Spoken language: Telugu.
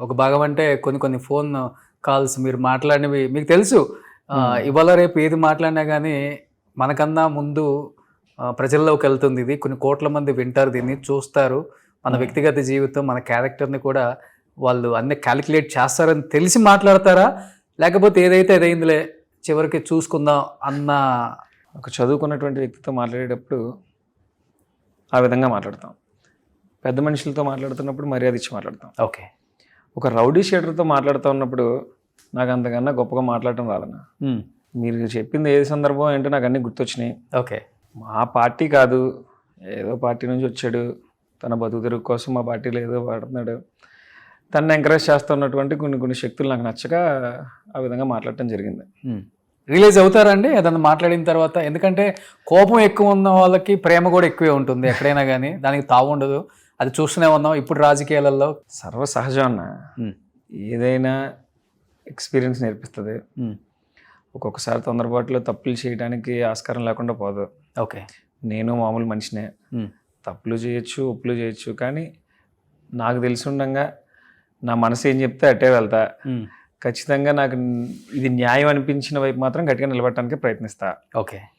ఒక భాగం అంటే కొన్ని కొన్ని ఫోన్ కాల్స్ మీరు మాట్లాడినవి మీకు తెలుసు. ఇవాళ రేపు ఏది మాట్లాడినా కానీ మనకన్నా ముందు ప్రజల్లోకి వెళ్తుంది ఇది. కొన్ని కోట్ల మంది వింటారు దీన్ని, చూస్తారు. మన వ్యక్తిగత జీవితం, మన క్యారెక్టర్ని కూడా వాళ్ళు అన్నీ క్యాలిక్యులేట్ చేస్తారని తెలిసి మాట్లాడతారా? లేకపోతే ఏదైతే అదైందిలే చివరికి చూసుకుందాం అన్న ఒక చదువుకున్నటువంటి వ్యక్తితో మాట్లాడేటప్పుడు ఆ విధంగా మాట్లాడతాం. పెద్ద మనుషులతో మాట్లాడుతున్నప్పుడు మర్యాద ఇచ్చి మాట్లాడతాం. ఓకే. ఒక రౌడీ షీటర్తో మాట్లాడుతూ ఉన్నప్పుడు నాకు అంతకన్నా గొప్పగా మాట్లాడటం రాదన్న. మీరు చెప్పింది ఏ సందర్భం ఏంటో నాకు అన్నీ గుర్తొచ్చినాయి. ఓకే. మా పార్టీ కాదు, ఏదో పార్టీ నుంచి వచ్చాడు, తన బతుకు తెరుగు కోసం మా పార్టీలో ఏదో వాడుతున్నాడు, తనని ఎంకరేజ్ చేస్తున్నటువంటి కొన్ని కొన్ని శక్తులు నాకు నచ్చక ఆ విధంగా మాట్లాడటం జరిగింది. రియలైజ్ అవుతారండి ఏదన్నా మాట్లాడిన తర్వాత? ఎందుకంటే కోపం ఎక్కువ ఉన్న వాళ్ళకి ప్రేమ కూడా ఎక్కువే ఉంటుంది ఎక్కడైనా కానీ, దానికి తావు ఉండదు. అది చూస్తూనే ఉన్నాం ఇప్పుడు రాజకీయాలలో. సర్వసహజం అన్న. ఏదైనా ఎక్స్పీరియన్స్ నేర్పిస్తుంది. ఒక్కొక్కసారి తొందరపాటులో తప్పులు చేయడానికి ఆస్కారం లేకుండా పోదు. ఓకే. నేను మామూలు మనిషినే, తప్పులు చేయొచ్చు, ఒప్పులు చేయొచ్చు, కానీ నాకు తెలిసి ఉండగా నా మనసు ఏం చెప్తే అట్టే వెళ్తా. ఖచ్చితంగా నాకు ఇది న్యాయం అనిపించిన వైపు మాత్రం గట్టిగా నిలబడటానికి ప్రయత్నిస్తా. ఓకే.